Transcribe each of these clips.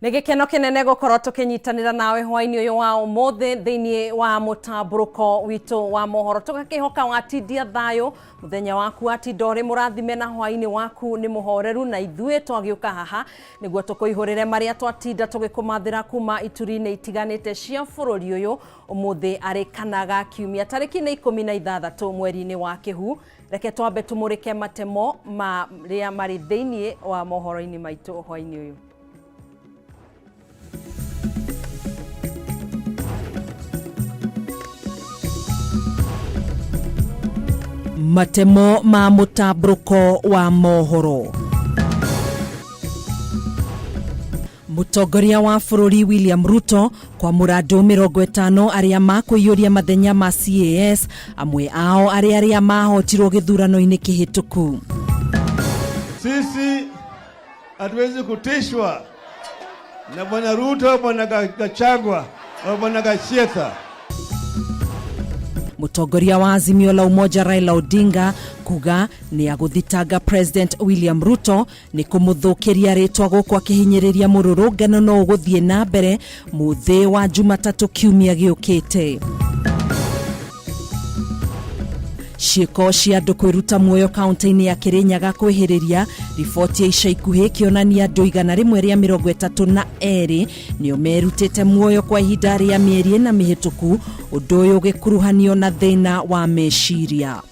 Nigikeno kinene gukorwo tukinyitanira nawe hwaini uyu wa umuthi thiini wa mutamburuko witu wa mohoro tugakihoka watindia thayo muthenya waku atindore murathime na hwaini waku ni muhoreru na ithue twagiuka haha niguo tukuihurire maria twatinda tugikumathira kuma iturine itiganite cia bururi uyu umuthi arikanaga kiumia tariki ni 16 mweri-ini wa Kihu. Reke twambe tumurike matemo maria mari thiini wa mohoro-ini maitu hwaini uyu. Matemo ma mutamburuko wa mohoro. Mutongoria wa bururi William Ruto kwa murado 50 aria makuiyuria mathenya ma CAS amwe ao aria mahotirwo githurano-ini kihituku. Sisi hatuwezi kutishwa na bwana Ruto, bwana Gachagua au bwana Gacheta. Mutongoria wa Azimio la Umoja Raila Odinga kuga ni aguthitanga President William Ruto ni kumuthukiria ritwa gukwa kihinyiriria mururungano no guthie na mbere muthi wa Jumatatu kiumia giukite. Ciiko cia andu kwiruta muoyo kaunti-ini ya Kirinyaga kwihiriria. Riboti ya ica ikuhi kionania andu 132 nio merutite muoyo kwa ihinda ria mieri na mihituku, undu uyu gikuruhanio na thina wa meciria.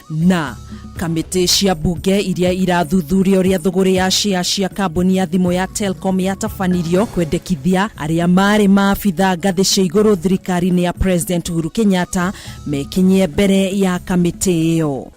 Na kamiti cia bunge iria irathuthuria uria thuguri ya cia kambuni ya thimu ya Telcom yatabanirio kwendekithia aria mari maabitha ngathi cia iguru thirikari-ini ya President Uhuru Kenyatta mekinyie mbere ya kamiti iyo.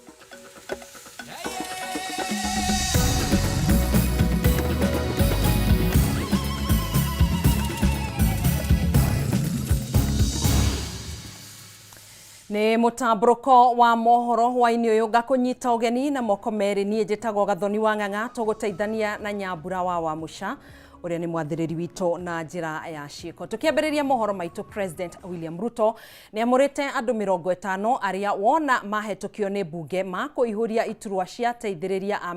Ni mutamburuko wa mohoro hwaini uyu ngakunyita ugeni na moko meri nie njitagwo Gathoni wa Ng'ang'a tuguteithania na Nyambura wa Musha uria ni mwathiriri wito na njira ya ciiko. Tukiambiriria mohoro maitu, President William Ruto ni amurite andu 50 aria wona mahetukio ni bunge makuihuria iturwa cia teithiriria a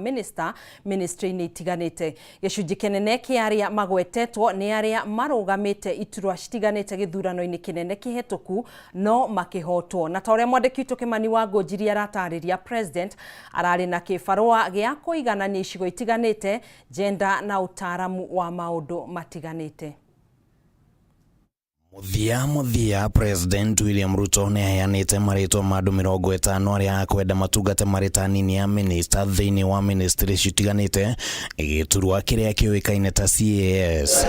ministry-ini itiganite. Gicunji kinene kia aria magwetetwo ni aria marugamite iturwa citiganite githurano-ini kinene kihituku no makihotwo. Na ta uria mwandiki witu Kimani wa Ngunjiri aratariria, President arari na kibarua gia kuiganania icigo itiganite, gender na utaramu wa maundu matiganite. Muthia President William Ruto ni ayanite marito madu 50 aria akwenda matungate maritanini ya minister thiini wa ministry citiganite igiturwa kiria kiuikaine ta CAS.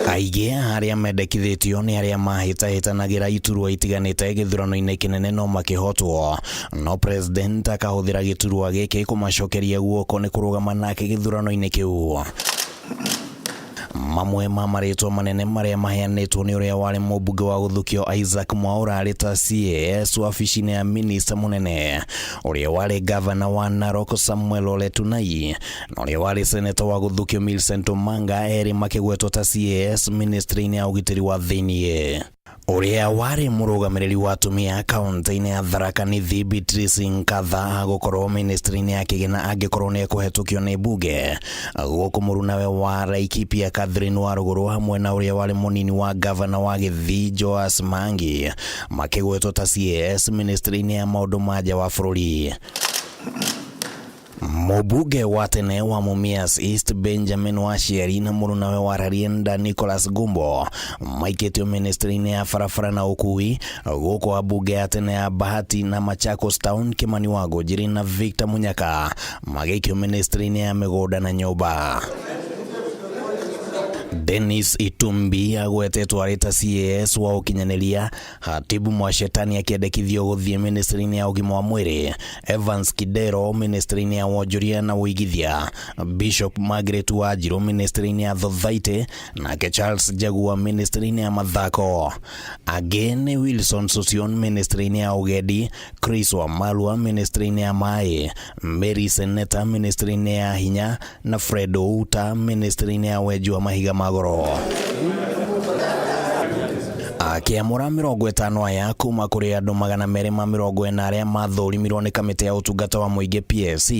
Aige aria mendekithitio ni aria mahitanagira iturwa itiganite githurano-ini kinene no makihotwo, no President akahuthira giturwa giki kumacokeria guoko ni kurugama nake githurano-ini kiu. Mamwe ma marito manene maria maheanitwo ni uria wari mubunge wa guthukio Isaac Mwaura arita CAS wabici-ini ya minister munene, uria wari governor wa Narok Samuel Ole Tunai na uria wari senator wa guthukio Millicent Omanga eri makigwetwo ta CAS ministry-ini ya ugitiri wa thiini. Uria wari murugamiriri wa atumia kaunti-ini ya Tharaka Nithi Beatrice Nkatha gukorwo ministry-ini ya kigina angikorwo ni kuhetukio ni bunge, guku murunawe wa Laikipia Catherine wa Ruguru hamwe na uria wari munini wa governor wa Githii Joas Mangi makigwetwo ta CAS ministry-ini ya maundu maja wa bururi. Mubunge wa tene wa Mumias East Benjamin Washieri na murunawe wa Rarienda Nicholas Gumbo maiketio ministry-ini ya farafara na ukui, guko abunge ya tene ya Bahati na Machakos Town Kimani wa Ngunjiri na Victor Munyaka magikio ministry-ini ya migoda na nyumba. Dennis Itumbi agwetetwo arita CAS wa ukinyaniria, Hatibu Mwashetani akiendekithio guthie ministry-ini ya ugima wa mwiri, Evans Kidero ministry-ini ya wonjoria na uigithia, Bishop Margaret Wanjiru ministry-ini ya Thothaite nake Charles Jagua ministry-ini ya mathako. Again Wilson Sosion ministry-ini ya ugedi, Chris Wamalwa ministry-ini ya mai, Mary Seneta ministry-ini ya hinya na Fredo Uta ministry-ini ya weju wa mahiga magoro. Akiamũra 50 aya kuma kũrĩ andũ 240 arĩa mathũrimirwo nĩ kamĩtĩ ya ũtungata wa mũingĩ PSC,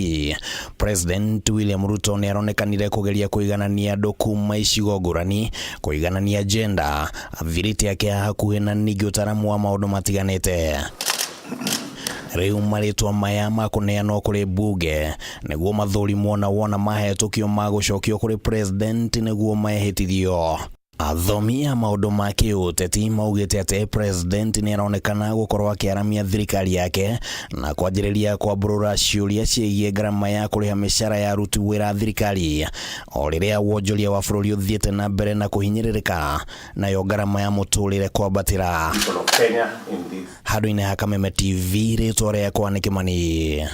President William Ruto nĩ aronekanire kũgeria kũiganania andũ kuma icigo ngũrani, kũiganania agenda, thiriti yake ya hakuhĩ na ningĩ ũtaramu wa maũndũ matiganĩte. Rĩu marĩtwa maya makũneanwo kũrĩ bunge nĩguo mathũrimwo na wona mahetũkio magũcokio kũrĩ president nĩguo mahĩtithio. Athomi a maũndũ ma kĩũteti maugĩte atĩ president nĩ aronekana gũkorwo akĩaramia thirikari yake na kwanjĩrĩria kwambũrũra ciũria ciĩgiĩ ngarama ya kũrĩha mĩcara ya aruti wĩra thirikari, o rĩrĩa wonjoria wa bũrũri ũthiĩte na mbere na kũhinyĩrĩrĩka, nayo ngarama ya mũtũrĩre kwambatĩra. Handũ-inĩ ha Kameme TV, rĩtwa rĩakwa nĩ Kĩmani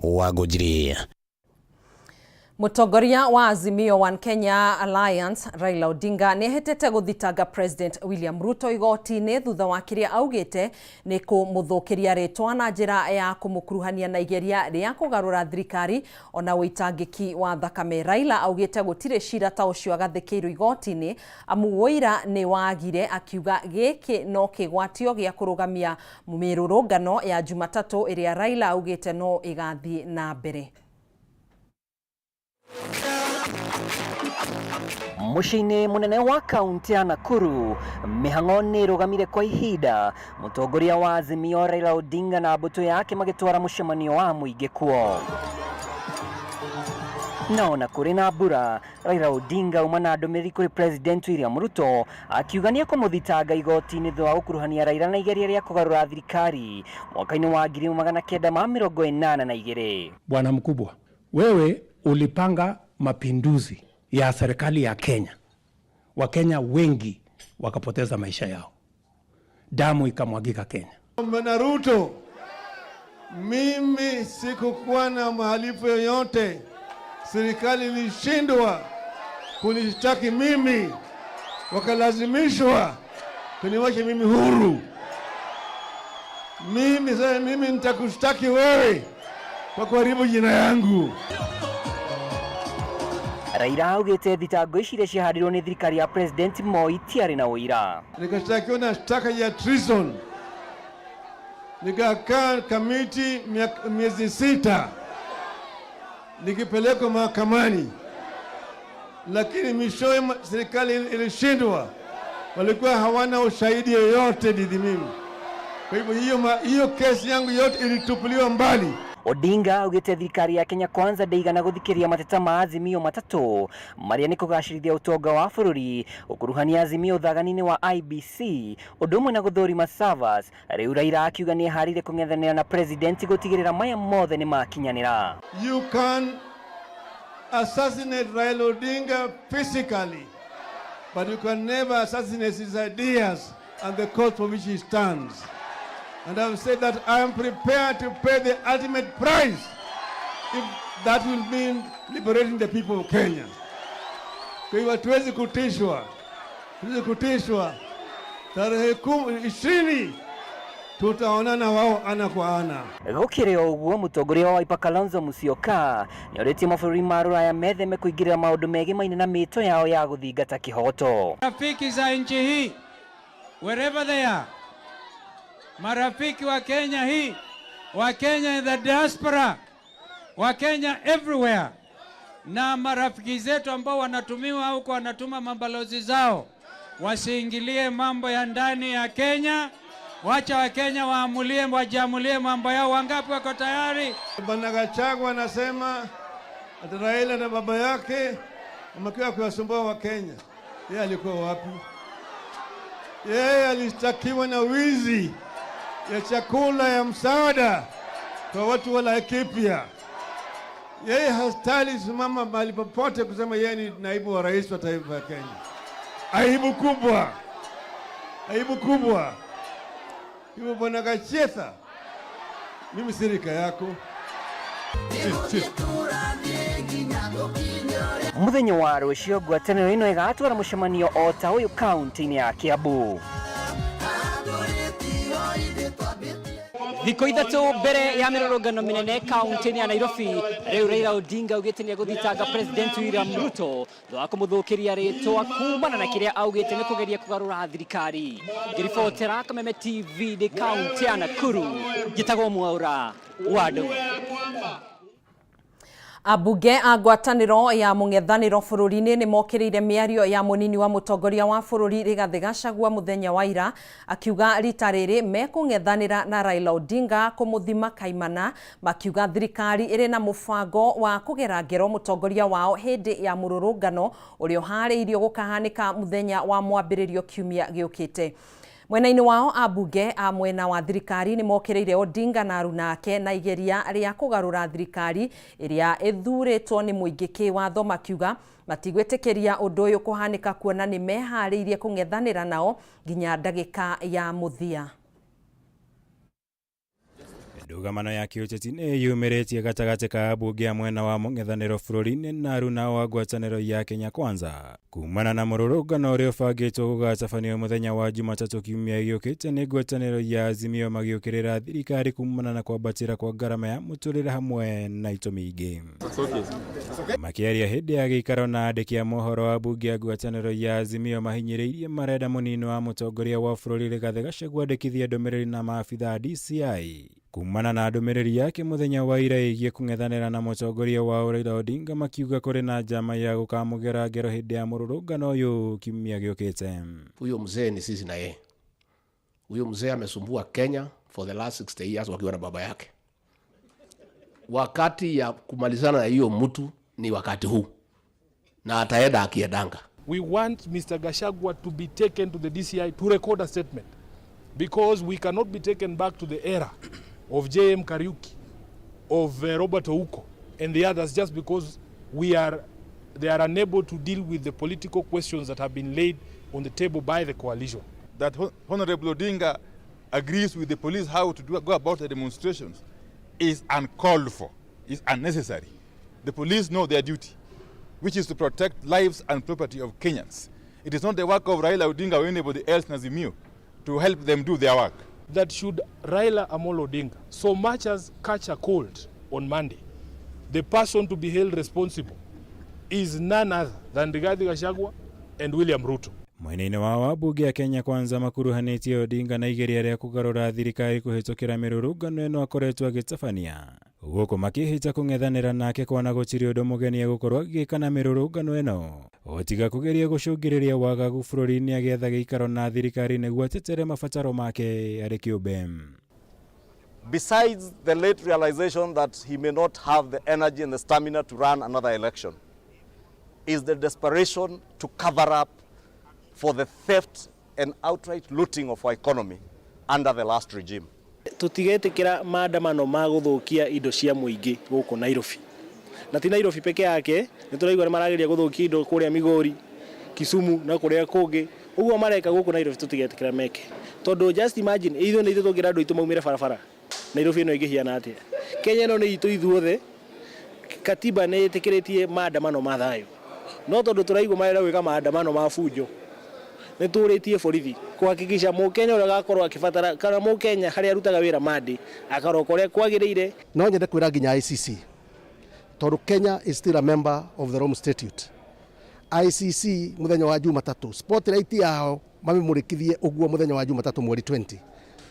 wa Ngũnjiri. Mũtongoria wa Azimio One Kenya Alliance Raila Odinga nĩ hetete gũthitanga President William Ruto igoti-inĩ thutha wa kĩrĩa augĩte nĩ kũmũthũkĩria rĩtwa na njĩra ya kũmũkuruhania na igeria rĩa kũgarũra thirikari ona wĩitangĩki wa thakame. Raila augĩte gũtirĩ cira ta ũcio agathĩkĩirwo igoti-inĩ amu wũira nĩ wagire, akiuga gĩkĩ no kĩgwatio gĩa kũrũgamia mĩrũrũngano ya Jumatatũ ĩrĩa Raila augĩte no ĩgathiĩ na mbere. Mũciĩ-inĩ mũnene wa kaunti ya Nakuru, mĩhang'o nĩ ĩrũgamire kwa ihinda, mũtongoria wa Azimio Raila Odinga na mbũtũ yake magĩtwara mũcemanio wa mũingĩ kuo. Naona kũrĩ na mbura, Raila Odinga uma na ndũmĩrĩri kũrĩ President William Ruto akiuga nĩ ekũmũthitanga igoti-inĩ thutha wa gũkuruhania Raila na igeria rĩa kũgarũra thirikari mwaka-inĩ wa 1982. Bwana mkubwa, wewe ulipanga mapinduzi ya serikali ya Kenya. Wakenya wengi wakapoteza maisha yao. Damu ikamwagika Kenya. Bwana Ruto, mimi sikukuwa na mahalifu yoyote. Serikali ilishindwa kunishtaki mimi, wakalazimishwa kuniwacha mimi huru. Mimi nitakushtaki wewe kwa kuharibu jina yangu. Raila augĩte thitango ici iria ciahandirwo nĩ thirikari ya President Moi itiarĩ na ũira. Nikashtakiwa na shtaka ya treason. Nikakaa kamiti miezi 6. Nikipelekwa mahakamani. Lakini mwishowe serikali ilishindwa. Walikuwa hawana ushahidi yoyote dhidi mimi. Kwa hivyo hiyo kesi yangu yote ilitupuliwa mbali. Odinga augĩte thirikari ya Kenya Kwanza ndaigana gũthikĩrĩria mateta ma Azimio matatũ marĩa nĩ kũgacĩrithia ũtonga wa bũrũri, gũkuruhania Azimio ũthagani-inĩ wa IBC, ũndũ ũmwe na gũthũrima servers. Rĩu Raila akiuga nĩ eharĩirie kũng'ethanĩra na president gũtigĩrĩra maya mothe nĩ makinyanĩra. You can assassinate Raila Odinga physically, but you can never assassinate his ideas and the cause for which he stands. And I've said that I am prepared to pay the ultimate price if that will mean liberating the people of Kenya. Kwa hivyo hatuwezi kutishwa. Tarehe 20 tutaonana wao ana kwa ana. Gũkĩrĩ ũguo, mũtongoria wa Wiper Kalonzo Musyoka nĩ orĩtie mabũrũri ma rũraya metheme kũingĩrĩra maũndũ megimaine na mĩto yao ya gũthingata kĩhoto. Rafiki za nchi hii, wherever they are, marafiki wa Kenya hii, wa Kenya in the diaspora, wa Kenya everywhere, na marafiki zetu ambao wanatumiwa huko wanatuma mabalozi zao, wasiingilie mambo ya ndani ya Kenya. Wacha wa Kenya wajiamulie mambo yao. Wangapi wako tayari? Bwana Gachagua anasema ati Raila na baba yake wamekuwa kuwasumbua wa Kenya. Yeye alikuwa wapi? Yeye alishtakiwa na wizi ya chakula ya msaada kwa watu wa Laikipia. Yeye hastahili simama mahali popote kusema yeye ni naibu wa rais wa taifa ya Kenya. Aibu kubwa. Hivyo Bwana Gachagua, mimi sirika yako. Mũthenya wa rũciũ ngwatanĩro ĩno ĩgatwara mũcemanio o ta ũyũ kaunti-inĩ ya Kiambu. Thiko ithatu mbere ya mirurungano minene kaunti ya Nairobi, riu Raila Odinga ugitenia guthitanga President William Ruto thwa kumuthukiria ritwa kumana na kiria augite ni kugeria kugarura thirikari. Ngiribotera Kameme TV de kaunti ya Nakuru, Gitagwo Mwaura wadu. Abunge a ngwatanĩro ya mũng'ethanĩro bũrũri-inĩ nĩ mokĩrĩire mĩario ya mũnini wa mũtongoria wa bũrũri Rigathĩ Gachagua mũthenya wa ira, akiuga rita rĩrĩ mekũng'ethanĩra na Raila Odinga kũmũthima kaimana, makiuga thirikari ĩrĩ na mũbango wa kũgera ngero mũtongoria wao hĩndĩ ya mũrũrũngano ũrĩa ũharĩirio gũkahanĩka mũthenya wa mwambĩrĩrio kiumia gĩũkĩte. Mwena-inĩ wao abunge a mwena wa thirikari nĩ mokĩrĩire Odinga na aruna ake na igeria rĩa kũgarũra thirikari ĩrĩa ĩthurĩtwo nĩ mũingĩ kĩwatho, makiuga matigwĩtĩkĩria ũndũ ũyũ kũhanĩka kuona nĩ meharĩirie kũng'ethanĩra nao nginya ndagĩka ya mũthia. Ndũgamano ya kĩũteti nĩ yumĩrĩtie gatagatĩ ka abunge a mwena wa mũng'ethanĩro bũrũri-inĩ na aruna wa ngwatanĩro ya Kenya Kwanza kumana na mũrũrũngano ũrĩa ũbangĩtwo gũgatabanio mũthenya wa Jumatatũ kiumia gĩũkĩte nĩ ngwatanĩro ya Azimio magĩũkĩrĩra thirikari kumana na kwambatĩra kwa ngarama ya mũtũrĩre hamwe na itũmi ingĩ. Makĩaria hĩndĩ ya gĩikaro na andĩki a mohoro, abunge a ngwatanĩro ya Azimio mahinyĩrĩirie marenda mũnini wa mũtongoria wa bũrũri Rigathĩ Gachagua andĩkithie ndũmĩrĩri na maabitha DCI kumana na ndũmĩrĩri yake mũthenya wa ira ĩgiĩ kũng'ethanĩra na mũtongoria wa Raila Odinga, makiuga kũrĩ na njama ya gũkamũgera ngero hĩndĩ ya mũrũrũngano ũyũ kiumia gĩũkĩte. Huyo mzee ni sisi na yeye. Huyo mzee amesumbua Kenya for the last 60 years wakiwa na baba yake. Wakati ya kumalizana na hiyo mtu ni wakati huu, na ataenda akiendanga. We want Mr. Gachagua to be taken to the DCI to record a statement, because we cannot be taken back to the era of J.M. Kariuki, of Robert Ouko and the others, just because they are unable to deal with the political questions that have been laid on the table by the coalition. That Honorable Odinga agrees with the police how to go about the demonstrations is uncalled for, is unnecessary. The police know their duty, which is to protect lives and property of Kenyans. It is not the work of Raila Odinga or anybody else in Azimio to help them do their work. That should Raila Amolo Odinga so much as catch a cold on Monday, the person to be held responsible is none other than Rigathĩ Gachagua and William Ruto. Mwena-inĩ wao abunge a Kenya Kwanza makuruhanĩtie Odinga na igeria rĩa kũgarũra thirikari kũhĩtũkĩra mĩrũrũngano ĩno akoretwo agĩtabania, gũkũ makĩhĩta kũng'ethanĩra nake kwana gũtirĩ ũndũ mũgeni gũkorwo agĩka na mĩrũrũngano ĩno, otiga kũgeria gũcũngĩrĩria wagagu bũrũri-inĩ agĩetha gĩikaro na thirikari nĩguo atetere mabataro make arĩ kĩũmbe. Besides the late realization that he may not have the energy and the stamina to run another election, is the desperation to cover up for the theft and outright looting of our economy under the last regime. Tutigetikira maandamano ma guthukia indo cia muingi guku Nairobi. Na ti Nairobi peke yake, ni turaigua ni marageria guthukia indo kuria Migori, Kisumu na kuria kungi. Uguo mareka guku Nairobi tutigetikira meke. Tondu just imagine ithu ni ithuthukira andu itu maumire barabara. Nairobi no igihiana atia. Kenya no ni itu ithuothe. Katiba ni itikiritie maandamano ma thayo. No tondu turaigua marenda gwika maandamano ma fujo. Nĩ tũrĩtie borithi kuhakikisha Mũkenya ũrĩa agakorwo akibatara kana Mũkenya harĩa arutaga wĩra mandi akaroka ũrĩa kwagĩrĩire. No nyende kwĩra nginya ICC, tondũ Kenya is still a member of the Rome Statute. ICC mũthenya wa Jumatatũ spotlight yao mamĩmũrĩkithie ũguo mũthenya wa Jumatatũ mweri 20.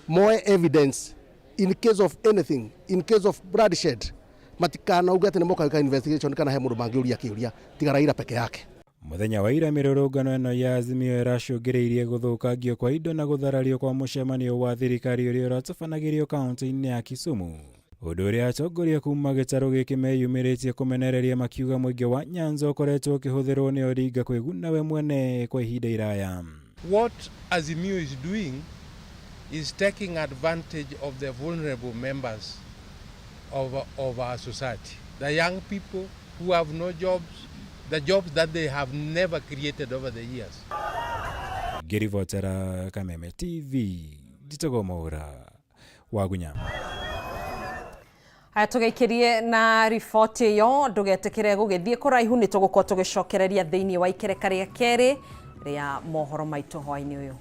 Moe evidence in case of anything, in case of bloodshed, matikana uga atĩ nĩ moka gwĩka investigation kana he mũndũ mangĩũria kĩũria tiga Raila peke yake. Mũthenya wa ira mĩrũrũngano ĩno ya Azimio ĩracũngĩrĩirie gũthũkangio kwa indo na gũtharario kwa mũcemanio wa thirikari ũrĩa ũratabanagĩrio kaunti-inĩ ya Kisumu. Ũndũ ũrĩa atongoria kuma gĩtarũ gĩkĩ meyumĩrĩtie kũmenereria, makiuga mũingĩ wa Nyanza ũkoretwo ũkĩhũthĩrwo nĩ Odinga kwĩguna we mwene kwa ihinda iraya. What Azimio is doing is taking advantage of the vulnerable members of our society. The young people who have no jobs, the jobs that they have never created over the years. Ngiribotera Kameme TV, Gitagwo Mwaura wagunya. Haya tugaikirie na riboti yo, ndugetekere gugithie kuraihu ni tugukorwo tugicokereria thiini wa ikereka ria keri ria mohoro maitu hwaini uyu.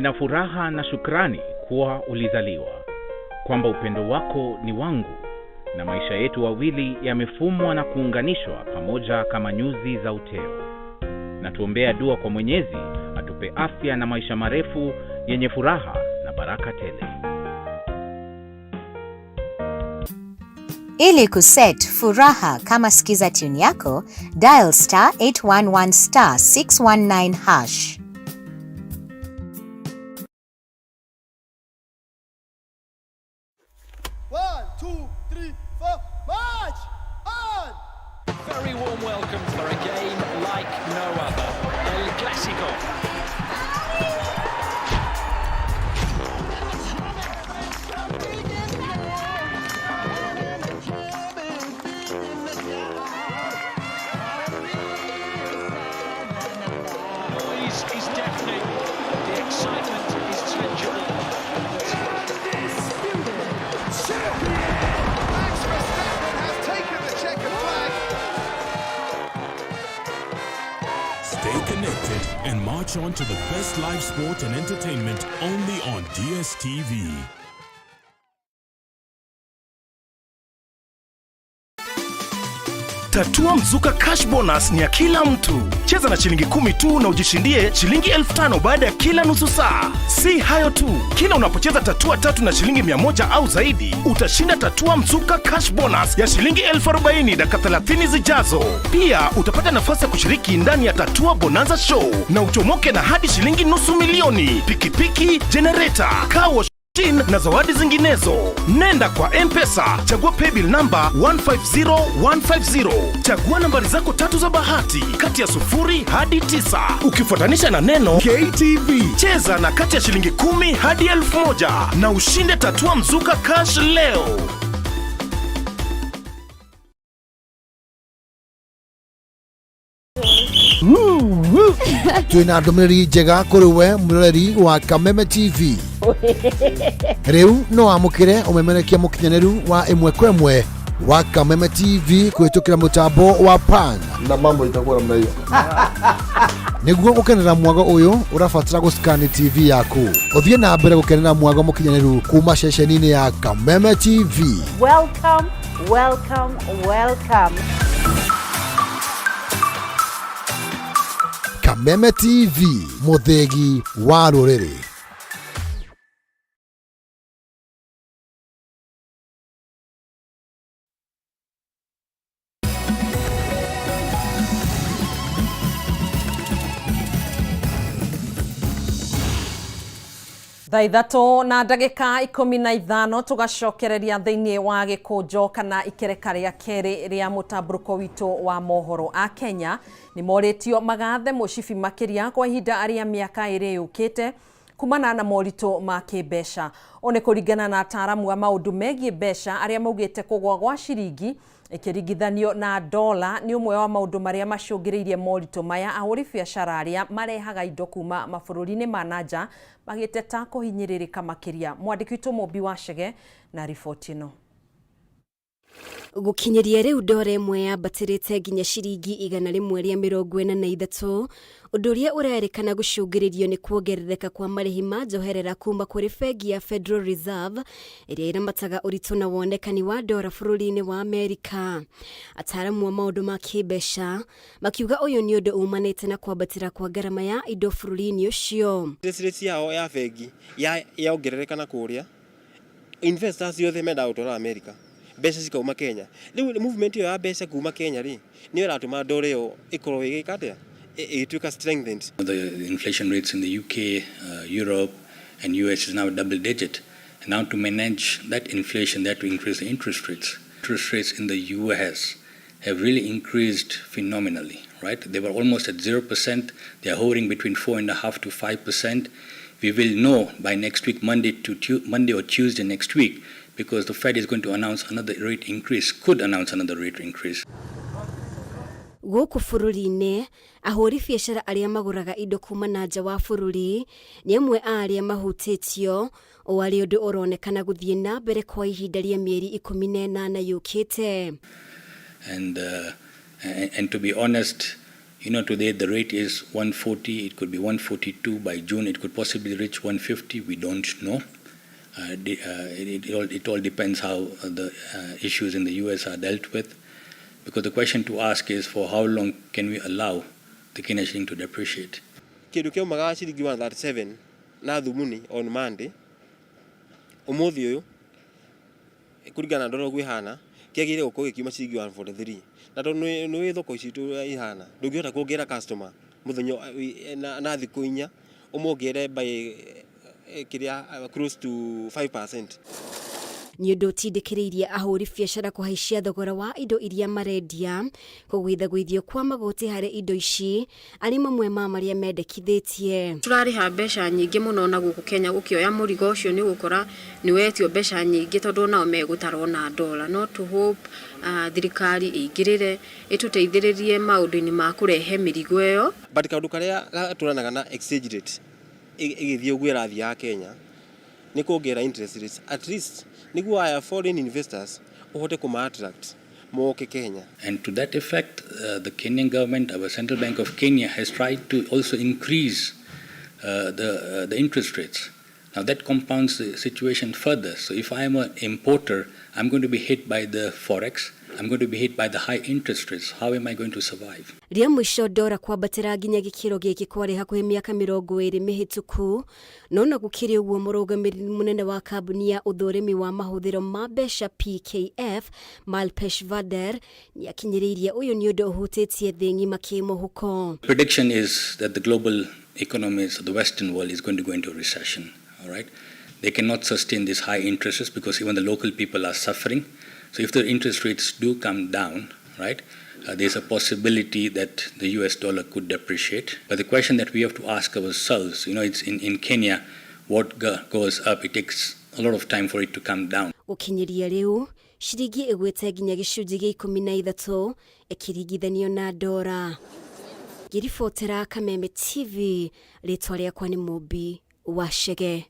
Nina furaha na shukrani kuwa ulizaliwa, kwamba upendo wako ni wangu, na maisha yetu wawili yamefumwa na kuunganishwa pamoja kama nyuzi za uteo. Na tuombea dua kwa Mwenyezi atupe afya na maisha marefu yenye furaha na baraka tele. Ili kuset furaha kama sikiza tune yako, dial *811*619#. Very warm welcome for a game like no other. El Clásico. Noise is deafening. The excitement is tangible. Max Verstappen has taken the checkered flag. Stay connected and march on to the best live sport and entertainment only on DSTV. Tatua Mzuka Cash Bonus ni ya kila mtu. Cheza na shilingi 10 tu na ujishindie shilingi 5,000 baada ya kila nusu saa. Si hayo tu, kila unapocheza tatua 3 na shilingi 100 au zaidi, utashinda Tatua Mzuka Cash Bonus ya shilingi 40,000 dakika 30 zijazo. Pia utapata nafasi ya kushiriki ndani ya Tatua Bonanza Show na uchomoke na hadi shilingi $500,000, pikipiki, generator, car wash na zawadi zinginezo. Nenda kwa M-Pesa, chagua paybill number 150150. Chagua nambari zako 3 za bahati kati ya 0 hadi 9 ukifuatanisha na neno KTV. Cheza na kati ya shilingi 10 hadi 1,000 na ushinde Tatua Mzuka Cash leo. Twina ndumiriri njega kuri we muroreri wa Kameme TV. Riu no amukire umemerekia mukinyaneru wa imwe kwa imwe wa Kameme TV kuhitukira mutambo wa pan na mambo itakuwa namna hiyo. Niguo gukenera mwago uyu urafatira guscan TV yaku. Uthie na mbere gukenera mwago mukinyaneru kuma ceceni-ini ya Kameme TV. Welcome, welcome, welcome. Kameme TV, muthegi wa ruriri. Thaa 3:15 tugacokereria thiini wa gikunjo kana ikereka ria keri ria mutamburuko witu wa mohoro a Kenya ni moritio magathe mucibi makiria kwa ihinda aria miaka iri yukite kumana na morito ma kibesha. One kuringana na ataramu wa maundu megie besha aria maugite kugwa gwa ciringi ikiringithanio na dola ni umwe wa maundu maria macungiriirie morito maya ahuri biashara aria marehaga indo kuma mabũrũri-inĩ ma nanja magiteta kuhinyiririka makiria. Mwandiki witu Mobi wa Shege na riboti ino. Gukinyeria riu dore imwe yambatirite nginya ciringi 143 undu uria urerikana gucungiririo ni kuongerereka kwa marihi ma njoherera kuma kuri bengi ya Federal Reserve iria iramataga uritu na wonekani wa dola bũrũri-inĩ wa Amerika. Ataramu wa maundu ma kibesha makiuga uyu ni undu umanite na kwambatira kwa garama ya indo bũrũri-inĩ ucio. Rate yao ya bengi yaongerereka na kuria investors yothe menda gũtwara Amerika. Besa cikauma Kenya. Riu movement ya besa kuma Kenya ri ni iratuma dola yo ikorwo igikatia ituka strengthened. The inflation rates in the UK, Europe and US is now double digit. And now to manage that inflation, that to increase the interest rates. Interest rates in the US have really increased phenomenally, right? They were almost at 0%. They are hovering between 4.5% to 5%. We will know by next week, Monday or Tuesday next week, because the Fed is going to announce another rate increase, could announce another rate increase. Guku bũrũri-inĩ ahũri biashara aria maguraga indo kuma na nja wa bũrũri ni amwe aria mahutĩtio o ari undu uronekana guthie na mbere kwa ihinda ria mieri 18 yukite. And to be honest, You know, today the rate is 140, it could be 142. By June, it could possibly reach 150. We don't know. It all depends how the issues in the US are dealt with. Because the question to ask is, for how long can we allow the Kenya shilling to depreciate? Kindu kio maga shilingi 137 na thumuni on Monday. Umuthi uyu kurigana ndoro gwihana kiagire gukorwo gikiuma shilingi 143. Na tondu nĩ thoko ici tu ihana ndungihota kuongerera customer muthenya na thiku inya umongere by kiria close to 5%. Nĩ ũndũ ũtindĩkĩrĩirie ahũri biacara kũhaicia thogora wa indo iria marendia, kũgwithagwithio kwa magoti harĩ indo ici arĩ mamwe ma marĩa mendekithĩtie. Tũrarĩha mbeca nyingĩ mũno na gũkũ Kenya gũkĩoya mũrigo ũcio nĩ gũkora nĩ wetio mbeca nyingĩ tondũ nao megũtarwo na dola. No to hope thirikari ĩingĩrĩre ĩtũteithĩrĩrie maũndũ-inĩ ma kũrehe mĩrigo ĩyo. But kaũndũ karĩa tũranaga na exchange rate ĩgĩthiĩ ũguo ĩrathiĩ ya Kenya nĩ kuongerera interest rates at least niguo aya foreign investors uhote kuma attract moke Kenya. And to that effect, the Kenyan government, our Central Bank of Kenya, has tried to also increase the interest rates. Now that compounds the situation further. So if I am an importer, I'm going to be hit by the forex. I'm going to be hit by the high interest rates. How am I going to survive? Ria mwisho dora kwambatĩra nginya gĩkĩro gĩkĩ kwarĩ hakuhĩ mĩaka 20 mĩhĩtũku, no na gũkĩrĩ ũguo mũrũgamĩrĩri mũnene wa kambuni ya ũthũrĩmi wa mahũthĩro ma mbeca PKF Malpesh Vader nĩ akinyĩrĩirie ũyũ nĩ ũndũ ũhutĩtie thĩ ng'ima kĩmũhuko. Prediction is that the global economies of the Western world is going to go into a recession. All right, they cannot sustain these high interest rates because even the local people are suffering. So if the interest rates do come down, right, there's a possibility that the US dollar could depreciate. But the question that we have to ask ourselves, you know, it's in Kenya, what goes up, it takes a lot of time for it to come down. Ukinyiria riu, shiringi igwete nginya gicunji gia 13 ikiringithanio na dora. Ngiribotera Kameme TV, ritwa riakwa ni Mubi wa Shege.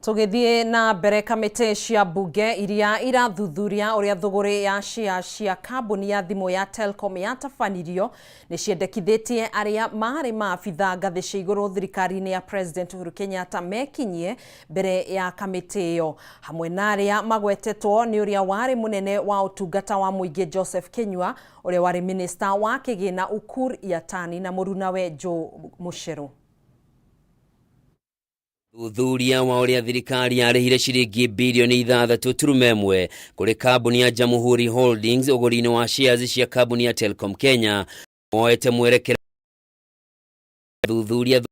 Tugithie na mbere kamĩtĩ cia mbunge iria irathuthuria ũrĩa thũgũrĩ ya cia kambuni ya thimũ ya Telkom yatabanirio nĩ ciendekithĩtie arĩa marĩ maabitha ngathĩ cia igũrũ thirikari-inĩ ya President Uhuru Kenyatta mekinyie mbere ya kamĩtĩ ĩyo, hamwe na arĩa magwetetwo nĩ ũrĩa warĩ mũnene wa ũtungata wa mũingĩ Joseph Kinyua, ũrĩa warĩ minister wa kĩgĩna Ukur Yatani na mũrunawe Joe Mucheru. Thuthuria wa ũrĩa thirikari yarĩhire ciringi bilioni 3.1 kũrĩ kambuni ya Jamhuri Holdings ũgũri-inĩ wa shares cia kambuni ya Telkom Kenya moete mwerekera thuthuria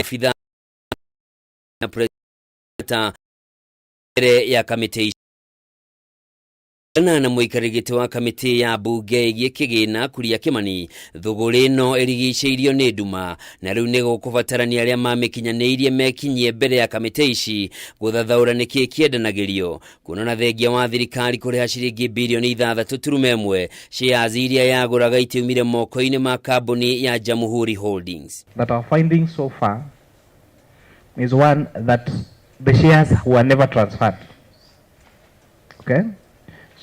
fidha na presidenta ya kamĩtĩ na mũikarĩri wa kamĩtĩ ya mbunge ĩgiĩ kĩgĩna Kuria Kimani, thũgũrĩ ĩno ĩrigicĩirio nĩ nduma na rĩu nĩ gũkũbatarania arĩa mamĩkinyanĩirie mekinyie mbere ya kamĩtĩ ici gũthathaũra nĩkĩ kĩendanagĩrio, kuonana thengia wa thirikari kũrĩha ciringi bilioni 3.1 shares iria yagũraga itiumire moko-inĩ ma kambuni ya Jamhuri Holdings. But our findings so far is one, that the shares were never transferred. Okay?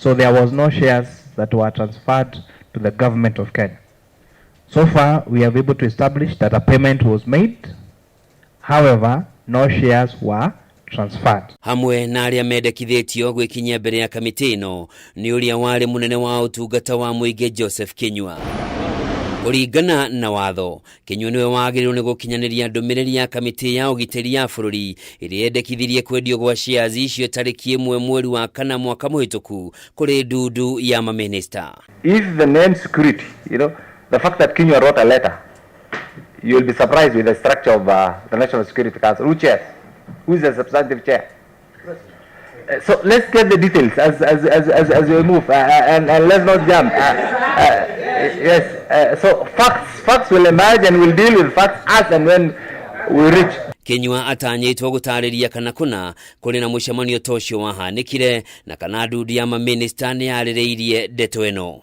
So there was no shares that were transferred to the government of Kenya. So far, we have been able to establish that a payment was made. However, no shares were transferred. Hamwe na arĩa mendekithĩtio gwĩkinyia mbere ya kamĩtĩ ĩno nĩ ũrĩa warĩ mũnene wa ũtungata wa mũingĩ Joseph Kinyua. Kũringana na watho, Kinyua nĩwe wagĩrĩirwo nĩ gũkinyanĩria ndũmĩrĩri ya kamĩtĩ ya ũgitĩri ya bũrũri ĩrĩa yendekithirie kwendio gwa shares icio tarĩki 1 mweri wa kana mwaka mũhĩtũku kũrĩ ndundu ya maminista. If the name security, you know, the fact that Kinyua wrote a letter, you will be surprised with the structure of the National Security Council. Who chairs? Who is the substantive chair? So let's get the details as we move, and let's not jump. Yes. So facts will emerge, and we'll deal with facts as and when we reach. Kinyua atanyĩtwo gũtarĩria kana kuna kũrĩ na mũcemanio tocio wahanĩkire na kana ndundu ya maminista nĩ yarĩrĩirie ndeto ĩno.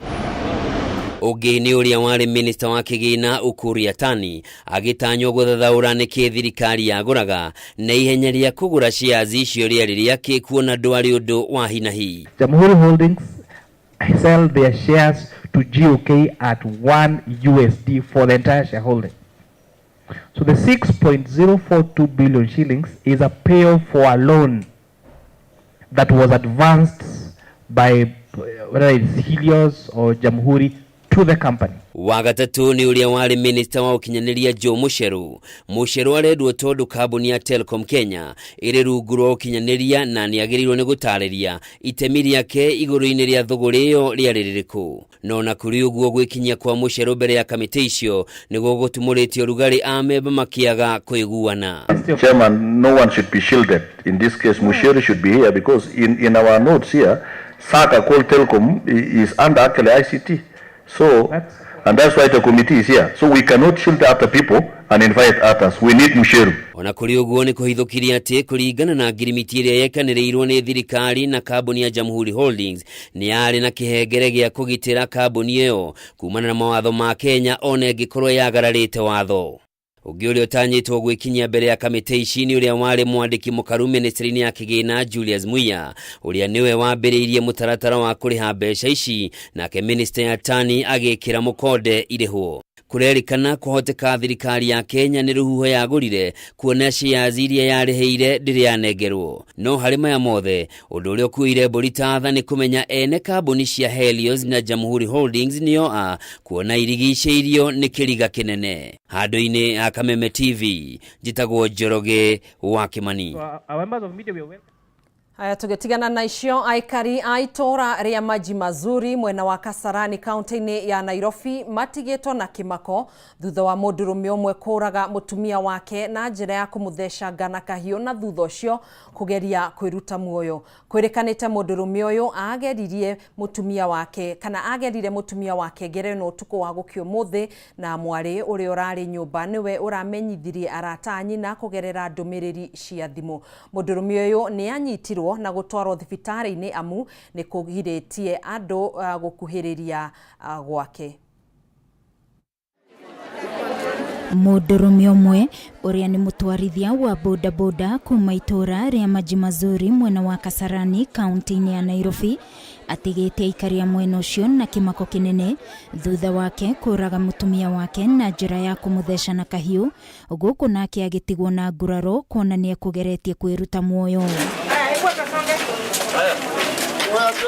Ũngĩ nĩ ũrĩa warĩ minister wa kĩgĩna Ukur Yatani agĩtanywo gũthathaũra nĩkĩ thirikari yagũraga na ihenya rĩa kũgũra shares icio rĩarĩ rĩake kuona ndwarĩ ũndũ wa hinahi. Jamhuri Holdings sell their shares to GOK at $1 for the entire shareholding. So the 6.042 billion shillings is a payoff for a loan that was advanced by whether it's Helios or Jamhuri to the company. Wagatatu ni uria wari minister wa ukinyaniria Joe Musheru aredwo tondu kambuni ya Telecom Kenya iri rungu rwa ukinyaniria na ni agirirwo ni gutariria itemi riake iguru-ini ria thuguri iyo riari ririku. No na kuri uguo gwikinyia kwa Musheru mbere ya kamiti icio niguo gutumuritie rugari ameba makiaga kuiguana. Chairman, no one should be shielded. In this case, Musheru should be here because in our notes here, SACA called Telecom is under actually ICT. So, and that's why the committee is here. So we cannot shield other people and invite others. We need Musheru. Ona kuri uguo ni kuhithukiria ati kuringana na ngirimiti iria yekaniriirwo ni thirikari na kambuni ya Jamhuri Holdings ni ari na kihengere gia kugitira kambuni iyo kumana na mawatho ma Kenya ona ngikorwo yagararite watho. Ugi uria utanyitwo gwikinyia mbere ya kamiti ici ni uria wari mwandiki mukaru ministry-ini ya kigina Julius Muya uria niwe wambiriirie mutaratara wa kuriha mbeca ici nake minister ya Tani agikira mukonde irihwo. Kurerikana kuhoteka thirikari ya Kenya ni ruhuho yagurire kuona shares iria yariheire ndiri yanegerwo. No harima ya mothe undu uria kuire boritatha ni kumenya ene kambuni cia Helios na Jamhuri Holdings niyo a kuona irigiceirio ni kiriga kinene. Handu-ini ha Kameme TV njitagwo Njoroge wa Kimani. Haya, tugetigana na icio aikari a itora ria Maji Mazuri mwena wa Kasarani kaunti-ini ya Nairobi matigetwo na kimako thutha wa mundurume umwe kuraga mutumia wake na njira ya kumuthecanga na kahiu na thutha ucio kugeria kwiruta muoyo. Kwirikanite mundurume uyu ageririe mutumia wake ngereno utuku wa gukio muthi na mwari uri urari nyumba niwe uramenyithirie arata nyina kugerera ndumiriri cia thimu. Mundurume uyu ni anyitirwo na gutwarwo thibitari-ini amu ni kugiritie andu gukuhiriria gwake. Mundurume umwe uria ni mutwarithia wa bodaboda kuma itora ria Maji Mazuri mwena wa Kasarani kaunti-ini ya Nairobi atigite aikari a mwena ucio na kimako kinene thutha wake kuraga mutumia wake na njira ya kumutheca na kahiu guku nake agitigwo na nguraro kuonania kugeretie kwiruta muoyo.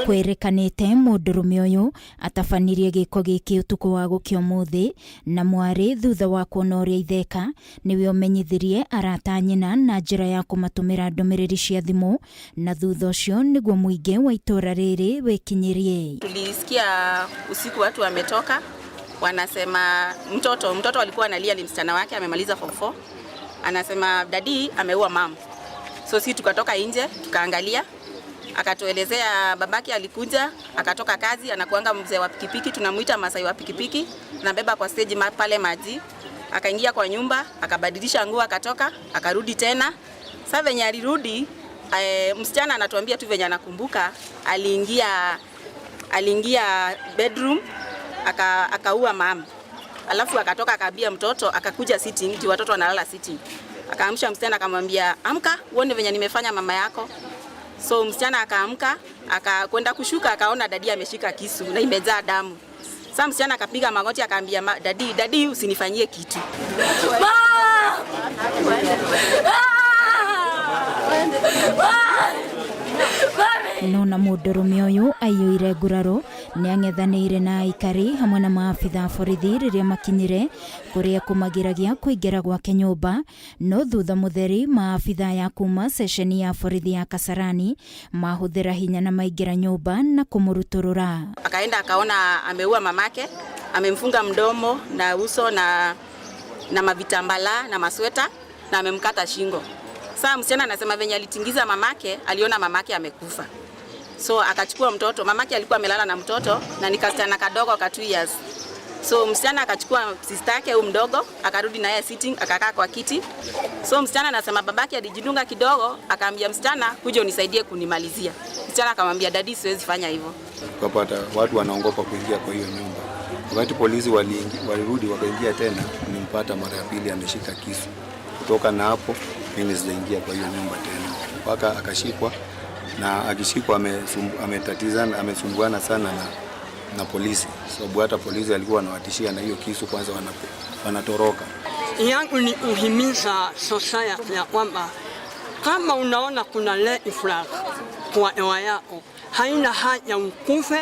Kwirikanite mundurume uyu atafanirie giko giki utuku wa gukio muthi na mwari thutha wa kuona uria itheka niwe umenyithirie arata nyina na njira ya kumatumira ndumiriri cia thimu na thutha ucio niguo muingi wa itora riri wikinyirie. Tulisikia usiku watu wametoka wanasema mtoto alikuwa analia, ni msichana wake amemaliza form 4, anasema dadi ameua mama. So sisi tukatoka nje tukaangalia, akatuelezea babake alikuja akatoka kazi, anakuanga mzee wa pikipiki, tunamuita Masai wa pikipiki, anabeba kwa stage pale Maji. Akaingia kwa nyumba akabadilisha nguo akatoka akarudi tena. Sasa venye alirudi msichana anatuambia tu venye anakumbuka aliingia bedroom akaua mama. Alafu akatoka akaambia mtoto akakuja sitting, juu watoto wanalala sitting. Akaamsha msichana akamwambia amka uone venye nimefanya mama yako. So msichana akaamka akakwenda kushuka akaona dadi ameshika kisu na imejaa damu. Sasa msichana akapiga magoti akaambia dadi usinifanyie kitu. Nona mundurume uyu aiyuire nguraro ni ang'ethanire na aikari hamwe na maafitha borithi riria makinyire kuria kumagiragia kuingira gwake nyumba. No thutha mutheri maafitha ya kuma sesheni ya borithi ya Kasarani mahuthira hinya na maingira nyumba na kumuruturura. Akaenda akaona ameua mamake, amemfunga mdomo na uso na mavitambala na masweta na amemkata shingo. Sasa msichana anasema venye alitingiza mamake aliona mamake amekufa. So akachukua mtoto, mamake alikuwa amelala na mtoto na nikasichana kadogo ka 2 years. So msichana akachukua sister yake mdogo akarudi na yeye sitting akakaa kwa kiti. So msichana anasema babake alijidunga kidogo, akaambia msichana kuja unisaidie kunimalizia. Msichana akamwambia dadi siwezi fanya hivyo. Tukapata watu wanaogopa kuingia kwa hiyo nyumba. Wakati polisi walirudi wakaingia tena, nimpata mara ya pili ameshika kisu. Kutoka na hapo mimi sijaingia kwa hiyo nyumba tena. Mpaka akashikwa na akishikwa ametatizana, amesumbuana sana na polisi, sababu hata polisi alikuwa anawatishia na hiyo kisu, kwanza wanatoroka. Yangu ni uhimiza society ya kwamba kama unaona kuna red flag kwa ewa yako, haina haja ukufe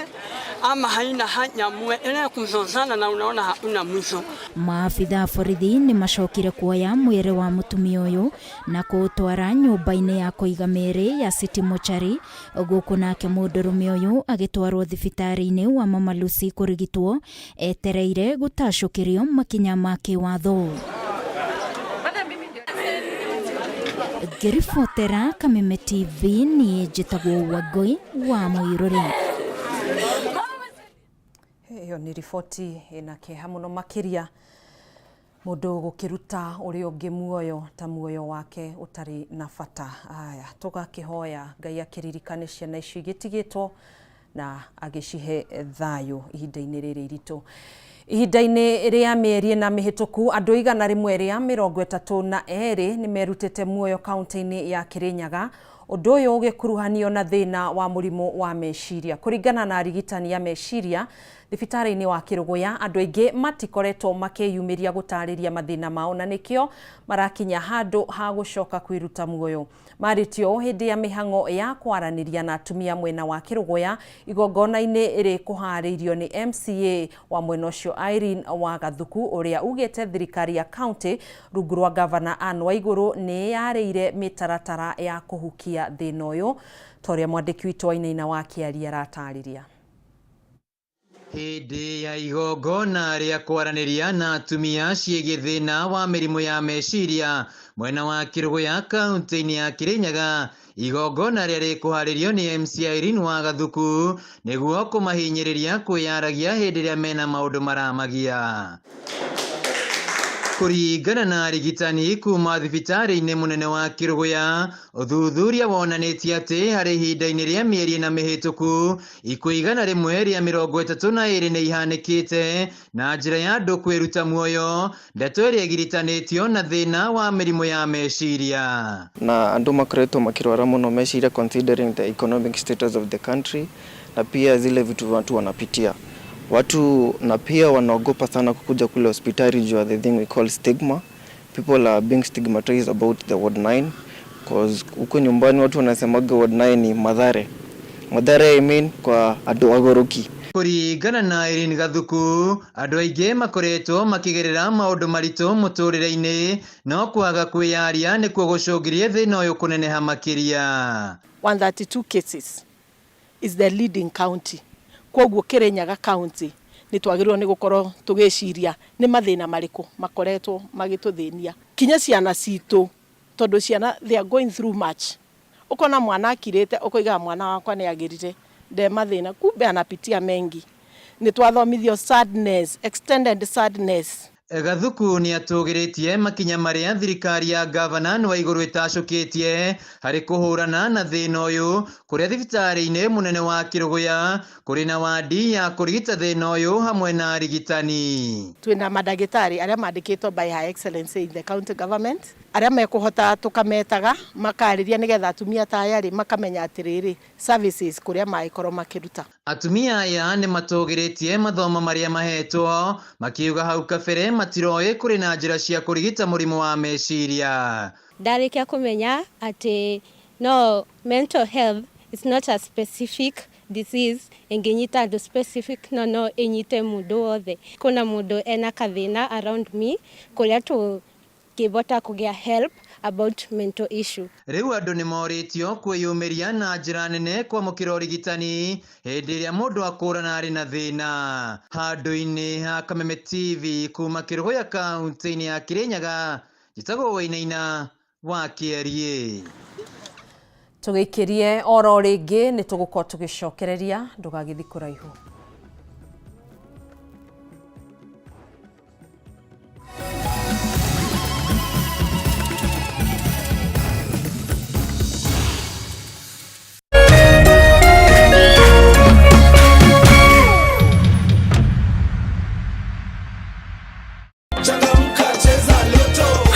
ama haina haja muendelee kuzozana na unaona hakuna mwisho. Maafitha borithi ni macokire kuoya mwire wa mutumia uyu na kuutwara nyumba-ini ya kuiga miri ya City Mortuary, guku nake mundurume uyu agitwarwo thibitari-ini wa Mama Lucy kurigitwo etereire gutacukirio makinya ma kiwatho. Ngiribotera Kameme TV ni njitagwo Wangui wa Muiruri. Hiyo ni riboti ina kĩeha mũno makĩria mũndũ gũkĩruta ũrĩa ũngĩ muoyo ta muoyo wake ũtarĩ na bata. Aya, tũgakĩhoya Ngai akĩririkane ciana icio igĩtigĩtwo na agĩcihe thayũ ihinda-inĩ rĩrĩ iritũ. Ihinda-inĩ rĩa mĩeri na mĩhĩtũku, andũ 132 nĩ merutĩte muoyo kaunti-inĩ ya Kirinyaga, ũndũ ũyũ ũgĩkuruhanio na thĩna wa mũrimũ wa meciria. Kũringana na arigitani ya meciria thibitari-inĩ wa Kiruguya, andũ aingĩ matikoretwo makĩyumĩria gũtarĩria mathĩna mao, na nĩkĩo marakinya handũ ha gũcoka kwĩruta muoyo. Maritio hĩndĩ ya mĩhang'o ya kwaranĩria na atumia mwena wa Kiruguya, igongona-inĩ rĩkũharĩirio nĩ MCA wa mwena ũcio Irene wa Gathuku, ũrĩa ugĩte thirikari ya county rungu rwa gavana Anne Waigũrũ nĩ yarĩire mĩtaratara ya kũhukia thĩna ũyũ, torĩa mwandĩki witũ Wainaina wa Kĩaria aratarĩria. Hĩndĩ ya igongona rĩa kwaranĩria na atumia ciĩgiĩ thĩna wa mĩrimũ ya meciria mwena wa Kiruguya kaunti-inĩ ya Kirinyaga, igongona rĩrĩa rĩkũharĩrio nĩ MCA Irene wa Gathuku nĩguo kũmahinyĩrĩria kwĩyaragia hĩndĩ ĩrĩa mena maũndũ maramagia. Kũringana na arigitani kuma thibitari-inĩ mũnene wa Kiruguya, ũthuthuria wonanĩtie atĩ harĩ ihinda-inĩ rĩa mĩeri na mĩhĩtũku, ikuũ 132 nĩ ihanĩkĩte na njĩra ya andũ kwĩruta muoyo, ndeto ĩrĩa ĩgiritanĩtio na thĩna wa mĩrimũ ya meciria. Na andũ makoretwo makĩrwara mũno meciria considering the economic status of the country, na pia zile vitu watu wanapitia. Watu na pia wanaogopa sana kukuja kule hospitali juu the thing we call stigma. People are being stigmatized about the ward 9 because huko nyumbani watu wanasemaga ward 9 ni Mathare. Mathare I mean kwa andũ agoroki. Kũringana na Irene Gathuku, andũ aingĩ makoretwo makĩgerera maũndũ maritũ mũtũrĩre-inĩ, no kwaga kwĩyaria nĩkuo gũcũngĩrie thĩna ũyũ kũneneha makĩria. 132 cases is the leading county. Koguo Kirinyaga county ni twagirwo ni gukorwo tugiciria ni mathina mariko makoretwo magituthĩnia. Kinya ciana citũ tondu ciana they are going through much. Ukona mwana akirite ukoiga mwana wakwa ni agirire nde mathina, kumbe anapitia mengi. Ni twathomithio sadness, extended sadness. Gathuku nĩ atũgĩrĩtie makinya marĩa thirikari ya gavana Anne Waigũrũ ĩtacũkĩtie harĩ kũhũrana na thĩna ũyũ, kũrĩa thibitarĩ-inĩ mũnene wa Kiruguya kũrĩ na wadi ya kũrigita thĩna ũyũ hamwe na arigitani. Twina madagĩtarĩ arĩa mandĩkĩtwo by Her Excellency in the county government, arĩa mekũhota tũkametaga makarĩria nĩgetha atumia ta aya rĩ makamenya atĩrĩrĩ services kũrĩa mangĩkorwo makĩruta. Atumia aya nĩ matũgĩrĩtie mathomo marĩa mahetwo, makiuga hau kabere matiroĩ kũrĩ na njĩra cia kũrigita mũrimũ wa meciria. Ndarĩkia kũmenya atĩ no, mental health is not a specific disease ĩngĩnyita andũ specific, no ĩnyite mũndũ wothe. Kuna mũndũ ena kathĩna around me kũrĩa tũngĩbota kũgĩa help about mental issue. Rĩu andũ nĩ morĩtio kwĩyũmĩria na njĩra nene kwamũkĩra ũrigitani hĩndĩ ĩrĩa mũndũ akũrana arĩ na thĩna. Handũ-inĩ ha Kameme TV kuma Kiruguya kaunti-inĩ ya Kirinyaga, njĩtagwo Wainaina wa Kĩaria. Tũgĩikĩrie oro rĩngĩ nĩ tũgũkorwo tũgĩcokereria, ndũgagĩthi kũraihu.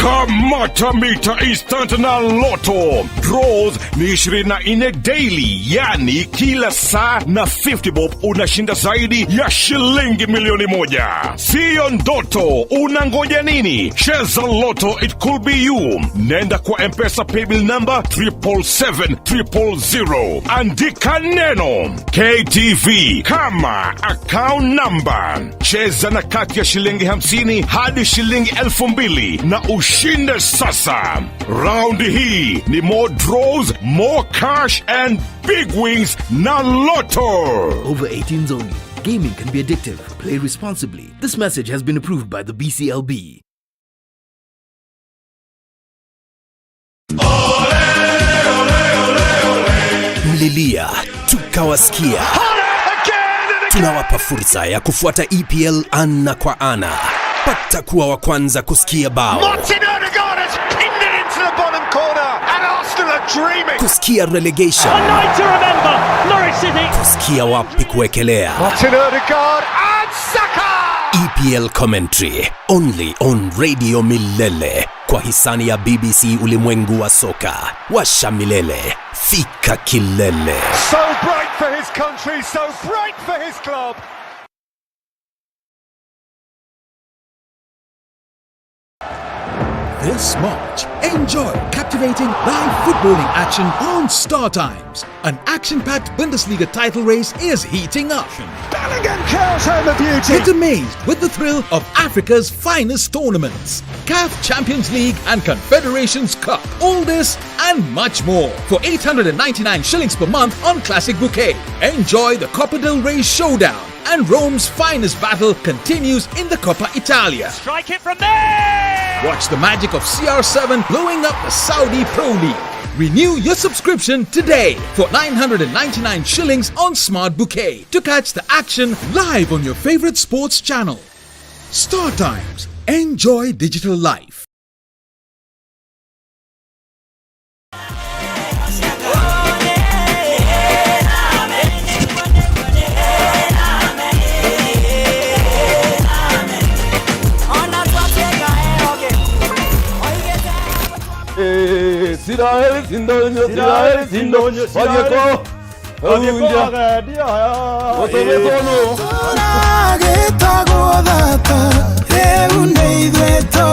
Kamate Mita Instant na Lotto. Draws ni 24 daily, yani kila saa na 50 bob unashinda zaidi ya shilingi milioni 1. Sio ndoto, unangoja nini? Cheza Lotto, it could be you. Nenda kwa M-Pesa paybill number 777-000. Andika neno KTV kama account number. Cheza na kati ya shilingi 50 hadi shilingi 2,000 na ushinde sasa. Round hii ni more draws, more cash and big wings na Lotto. Over 18s only. Gaming can be addictive. Play responsibly. This message has been approved by the BCLB. Mlilia, tukawasikia. Tunawapa fursa ya kufuata EPL ana kwa ana. Pata kuwa wa kwanza kusikia bao. Kusikia relegation. Kusikia wapi kuekelea. EPL commentary only on Radio Milele kwa hisani ya BBC Ulimwengu wa Soka. Washa milele, fika kilele. So bright for his country, so bright for his club. This March, enjoy captivating live footballing action on Star Times. An action-packed Bundesliga title race is heating up. Bellingham curls home a beauty. Get amazed with the thrill of Africa's finest tournaments. CAF Champions League and Confederations Cup. All this and much more for 899 shillings per month on Classic Bouquet. Enjoy the Copa del Rey showdown. And Rome's finest battle continues in the Coppa Italia. Strike it from there! Watch the magic of CR7 blowing up the Saudi Pro League. Renew your subscription today for 999 shillings on Smart Bouquet to catch the action live on your favorite sports channel. Star Times. Enjoy digital life. Sirael sindonyo, Sirael sindonyo, Wadieko, Wadieko agadia, Watono. Turagetago data, eundeidweto,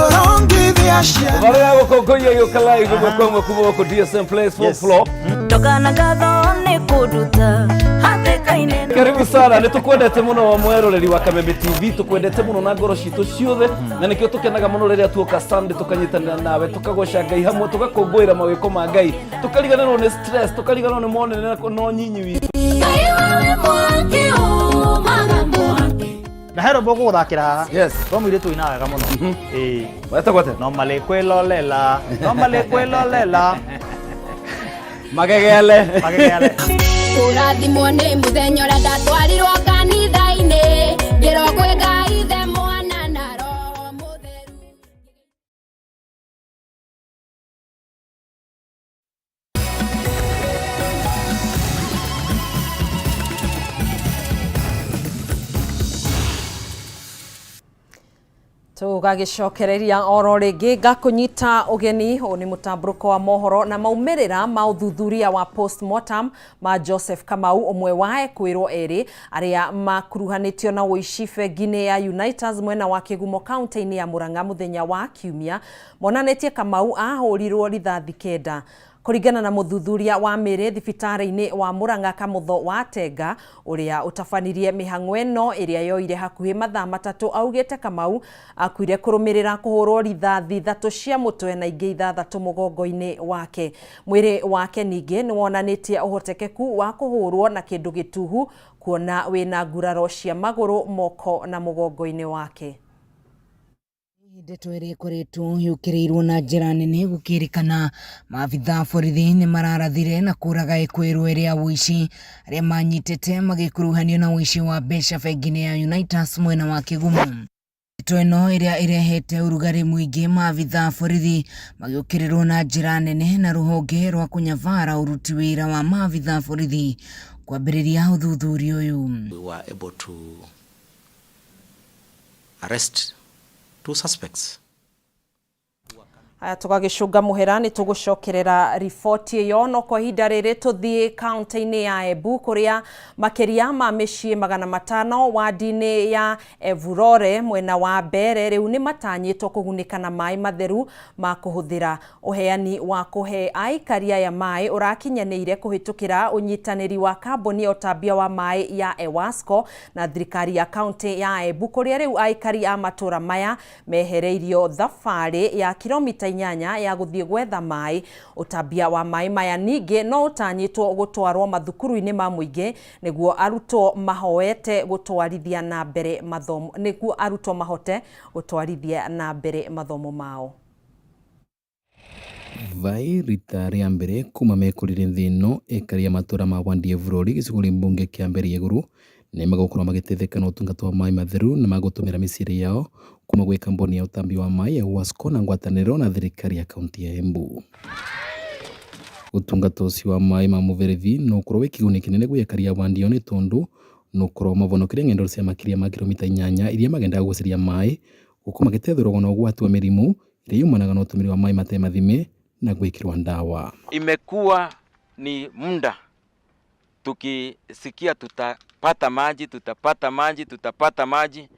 rongidiasha. Varia gokokoye yokalai gokomo kuboko DSM Place for floor. Tokana gatho ne kuduta, hatekaine. Karibu sana, nitukwendete muno wa mweroreri wa Kameme TV, tukwendete muno na ngoro citu ciothe, na nikio tukenaga muno riria tuoka Sunday tukanyitana nawe, tukagoca Ngai hamwe, tukakungwira mawiko ma Ngai, tukariganirwo ni stress, tukariganirwo ni monene no nyinyi witu. Ngai wawe mwake o magambo ake. Na hero boko guthakira. Yes. Twamwire tuina wega muno. Weta gwate. No male kwelolela. No male kwelolela. Magegele. Magegele. Urathimwo nĩ mũthenya ũrĩa ndatwarirwo kanitha-inĩ ngĩrwo kwĩ Ngai ithe mwana na roho mũtheru. Tugagicokereria oro ringi gakunyita ugeni o ni mutamburuko wa mohoro na maumirira ma uthuthuria wa postmortem ma Joseph Kamau omwe wae kwirwo eri aria makuruhanitio na uici bengi-ini ya Unitas mwena wa Kigumo county-ini ya Murang'a muthenya wa Kiumia monanetie Kamau ahurirwo rithathi kenda. Kuringana na muthuthuria wa miri thibitari-ini wa Murang'a Kamutho wa Tenga uria utafanirie mihang'o ino iria yoire hakuhi mathaa matatu augite Kamau akuire kurumirira kuhurwo rithathi thatu cia mutwe na ingi ithathatu mugongo-ini wake. Mwiri wake ningi ni wonanitie uhotekeku wa kuhurwo na kindu gituhu kuona wina nguraro cia maguru, moko na mugongo-ini wake. Ndeto ĩrĩa ĩkoretwo yũkĩrĩirwo na njĩra nene gũkĩrĩkana maabitha borithi nĩ mararathire na kũraga ĩkwĩrwo ĩrĩa ũici arĩa manyitĩte magĩkuruhanio na ũici wa mbeca bengi-inĩ ya Unitas mwena wa Kigumo. Ndeto ĩno ĩrĩa ĩrehete ũrugarĩ mũingĩ, maabitha borithi magĩũkĩrĩrwo na njĩra nene na rũhonge rwa kũnyabara ũruti wĩra wa maabitha borithi kwambĩrĩria ũthuthuria ũyũ. We were able to arrest 2 suspects. Tugagicunga muhera ni tugucokerera riboti iyo no kwa ihinda riri tuthie kaunti-ini ya Embu kuria makiria ma micii 500 wadi-ini ya Evurore mwena wa mbere riu ni matanyitwo kugunika na mai matheru ma kuhuthira. Uheani wa kuhe aikaria ya mai urakinyanire kuhitukira unyitaniri wa kambuni ya utambia wa mai ya Ewasco na thirikari ya kaunti ya Embu kuria riu aikari a matura maya mehereirio thabari ya kilomita 8 ya guthie gwetha mai. Utambia wa mai maya ningi no utanyitwo gutwarwo mathukuru-ini ma muingi niguo arutwo mahoete gutwarithia na mbere mathomo mathomo mao. Vai rita ria mbere kuma mekurire nthino ekaria matura ma wandi Evurori gicuguri mbunge kia mbere iguru ni magakorwo magitetheka na utungata wa mai matheru na magutumira miciri yao kuma gwi kambuni ya utambi wa mai ya Ewasco na ngwataniro na thirikari ya kaunti ya Embu. Utungata ucio wa mai ma muverethi no ukorwo wi kiguni kinene gwi ekaria wandi oni tondu no ukorwo mavonokire ng'endo cia makiria ma kilomita 8 iria magendaga guciria mai gukuma gitethurwo na ugwati wa mirimu iria yumanaga na utumiri wa mai mate mathime na gwikirwa ndawa. Imekuwa ni muda tukisikia tutapata maji,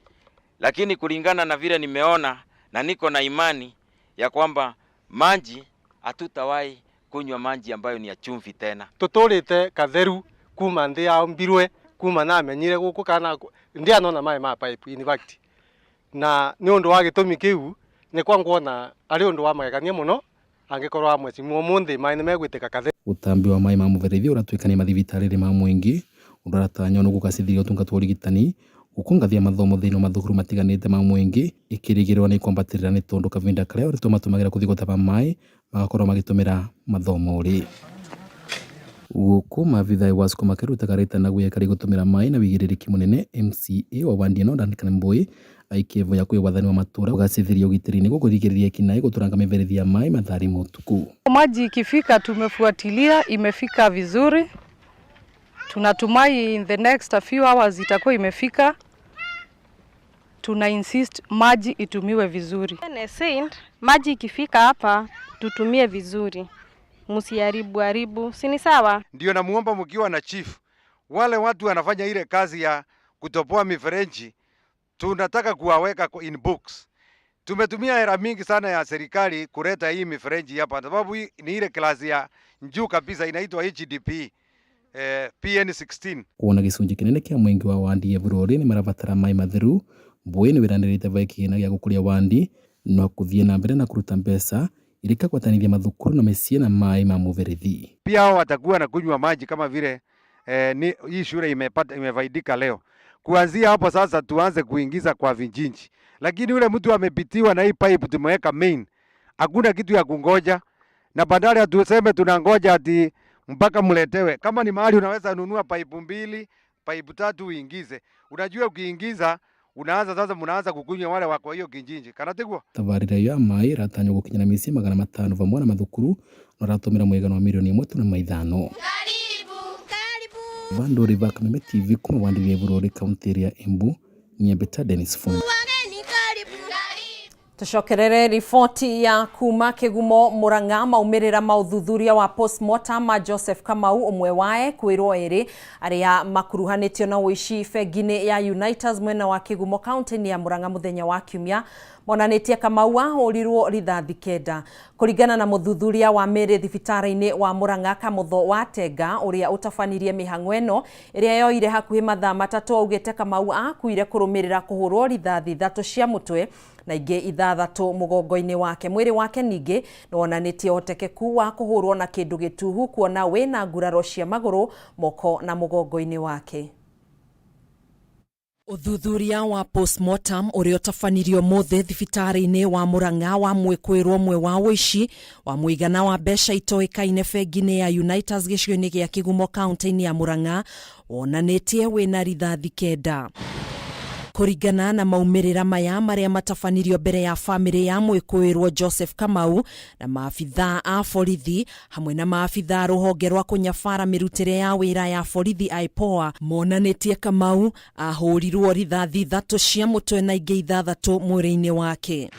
lakini kulingana na vile nimeona na niko na imani ya kwamba maji hatutawahi kunywa maji ambayo ni ya chumvi tena. Tuturite katheru kuma nthi ya mbirwe kuma na menyire guku kana ndia nona mai ma pipe in fact na ni undu wa gitumi kiu ni kwa ngona ari undu wa magegania muno angikorwa amwe simu munthi mai nimegwitika katheru. Utambi wa mai ma muverethi uratwikania mathibitarĩ ma mwingi uraratanywo no gukacithia utungata wa urigitani gukungathia mathomo thĩinĩ wa mathukuru matiganĩte ma mwingi ikirigirwa ni kwambatirira ni tondu kavinda karia uritwo matumagira kuthii gutaba mai magakorwo magitumira mathomo uri guku mavitha Ewasco makirutaga ritana gwi ekari gutumira mai na wigirĩrĩki munene. MCA wa wandi ĩno Duncan Mbui aikievo ya kwi wathani wa matura ugacithiria ugitiri-ini gukurigiria kinai guturanga miverethi ya mai mathari motuku. Maji ikifika tumefuatilia, imefika vizuri. Tunatumai in the next a few hours itakuwa imefika. Tuna insist maji itumiwe vizuri. Maji ikifika hapa tutumie vizuri. Musiharibu, si ni sawa? Ndio namuomba mkiwa na chief, wale watu wanafanya ile kazi ya kutopoa mifereji, tunataka kuwaweka in books. Tumetumia hela mingi sana ya serikali kuleta hii mifereji hapa, sababu hii ni ile klasi ya juu kabisa, inaitwa HDP PN16. Kuona gicunji kinene kia mwingi wa wandi Evurori ni marabatara mai matheru. Mbui ni wiranirite vaikina ya gukuria wandi no kuthie na mbere na kuruta mbeca irika kwatanithia mathukuru na micii na mai ma muverethi. Pia hao watakuwa na kunywa maji kama vile hii shule imefaidika leo. Kuanzia hapo sasa tuanze kuingiza kwa vijiji. Lakini yule mtu amepitiwa na hii pipe tumeweka main, hakuna kitu ya kungoja, na badala ya tuseme tunangoja ati mpaka mletewe. Kama ni mahali unaweza nunua pipe 2, pipe 3 uingize. Unajua ukiingiza mnaanza kukunywa wale wako hiyo kijiji. Kanatigwa tabarira ya mai ratanywo gukinyana micii 500 vamwe na mathukuru no ratumira mwigano wa milioni 1.5. Vandu riva Kameme TV kuma wandi Evurori kaunti ya Embu ni Beta Dennis Fungu. Tucokerere riboti ya kuma Kigumo Murang'a maumirira mauthuthuria wa postmortem ma Joseph Kamau umwe wae kwirwo eri aria makuruhanitio na uici bengi-ini ya Unitas mwena wa Kigumo kaunti ya Murang'a muthenya wa Kiumia monanitie Kamau ahurirwo rithathi 9 kuringana na muthuthuria wa miri thibitari-ini wa Murang'a Kamutho wa Tenga uria utafanirie mihang'o eno iria yoire hakuhi mathaa 3 augite Kamau akuire kurumirira kuhurwo rithathi 3 cia mutwe na ingi 6 mugongo-ini wake. Mwiri wake ningi nonanitie utekeku wa kuhurwo na kindu gituhu kuona wina nguraro cia maguru, moko na mugongo-ini wake. Uthuthuria wa postmortem uria utafanirio mothe thibitari-ini wa Murang'a wa mwekwirwo mwe wa uici wa muigana wa mbeca itoikaine bengi-ini ya Unitas gicigo-ini gia Kigumo kaunti-ini ya Murang'a wonanitie wina rithathi 9. Kuringana na maumirira maya maria matafanirio mbere ya family ya mwikuirwo Joseph Kamau na maafitha a borithi hamwe na maafitha ruhonge rwa kunyabara mirutire ya wira ya borithi IPOA monanitie Kamau ahurirwo rithathi 3 cia mutwe na ingi 6 mwiri-ini wake.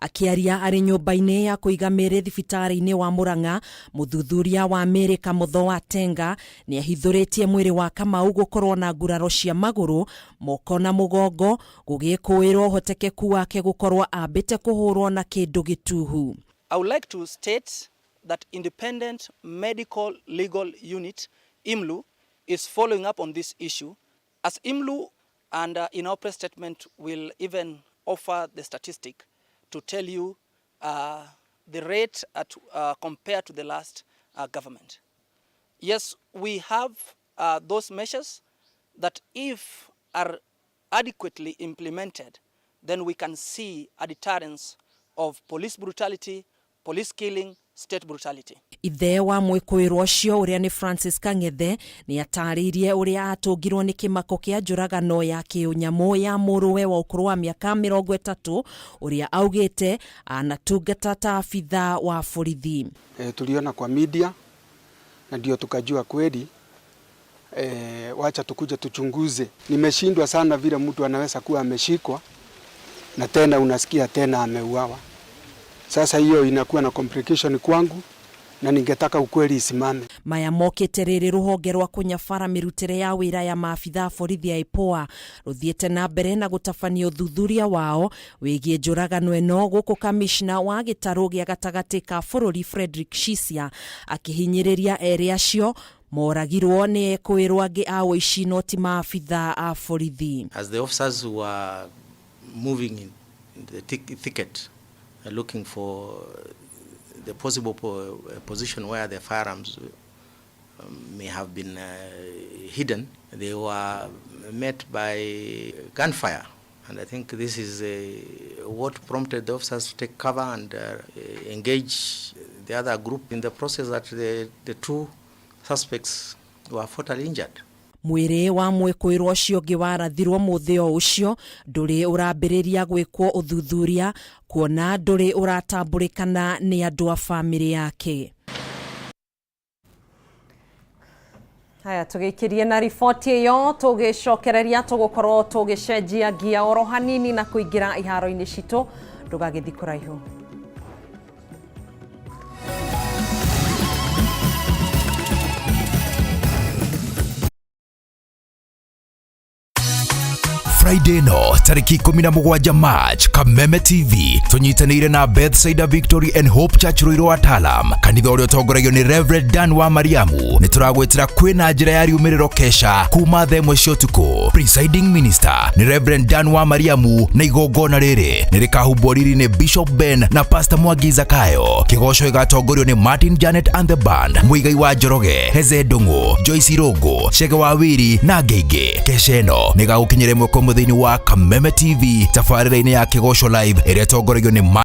Akiaria ari nyumba-ini ya kuiga mĩrĩ thibitari-ini wa Murang'a, muthuthuria wa mĩrĩ Kamutho wa Tenga ni ahithũrĩtie mwĩrĩ wa Kamau gukorwo na nguraro cia magũrũ, moko na mugongo, gũgĩkũĩrwo hotekeku wake gukorwo ambĩte kũhũrwo na kĩndũ gĩtuhu. I would like to state that Independent Medical Legal Unit, IMLU, is following up on this issue. As IMLU, and in our press statement, will even offer the statistic to tell you the rate compared to the last government. Yes, we have those measures that if are adequately implemented, then we can see a deterrence of police brutality, police killing, state brutality. Ithe wa mwĩkũĩrwo ũcio ũrĩa ni Francis Kang'ethe ni atarĩirie ũrĩa atũngirwo ni kĩmako kĩa njũragano ya kĩũnyamũ ya mũrũwe wa ũkũrũ wa mĩaka 30 ũrĩa augĩte anatungata ta afitha wa borithi. Tuliona kwa media na ndio tukajua kweli, wacha tukuje tuchunguze. Nimeshindwa sana vile mtu anaweza kuwa ameshikwa na tena unasikia tena ameuawa. Sasa hiyo inakuwa na complication kwangu na ningetaka ukweli isimame. Maya mokĩte rĩrĩ rũhonge rwa kũnyabara mĩrutĩre ya wĩra ya maabitha borithi ya IPOA rũthiĩte na mbere na gũtabania ũthuthuria wao wĩgiĩ njũragano ĩno, gũkũ kamishna wa gĩtarũ gĩa gatagatĩ ka bũrũri Frederick Shisia akĩhinyĩrĩria erĩ acio moragirwo nĩ ekũĩrwo angĩ a ũici no ti maabitha a borithi. As the officers were moving in the thicket looking for the possible position where the firearms may have been hidden, they were met by gunfire. And I think this is what prompted the officers to take cover and engage the other group. In the process that the two suspects were fatally injured. Mwĩrĩ wa mwĩkũĩrwo ũcio ũngĩ warathirwo mũthĩ ũcio ndũrĩ ũrambĩrĩria gwĩkwo ũthuthuria, kuona ndũrĩ ũratambũrĩkana nĩ andũ a famĩlĩ yake. Haya, tũgĩikĩrie na riboti ĩyo tũgĩcokereria tũgũkorwo tũgĩcenjia gia oro hanini na kũingĩra iharo-inĩ citũ, ndũgagĩthiĩ kũraihu. Friday no tariki 17 March, Kameme TV tunyitanĩire na Bethsaida Victory and Hope Church Ruiru Atalam, kanitha ũrĩa ũtongoragio ni Reverend Dan wa Mariamu. Nĩ tũragwetera kwĩna njĩra ya riumĩrĩro kesha kuma thaa 1 cia ũtukũ. Presiding minister ni Reverend Dan wa Mariamu, na igongona rĩrĩ nĩ rĩkahumbwo riri ni Bishop Ben na Pastor Mwangi Zakayo. Kĩgoco gĩgatongorio ni Martin Janet and the band, Muigai wa Njoroge, Heze Ndung'u, Joyce Rogo, Chege wa Wiri na angĩ aingĩ. Kesha ĩno nĩ gagũkinyĩre mweko mũthĩinĩ wa Kameme TV tabarĩra-inĩ ya Kĩgoco live ĩrĩa ĩtongoragio ni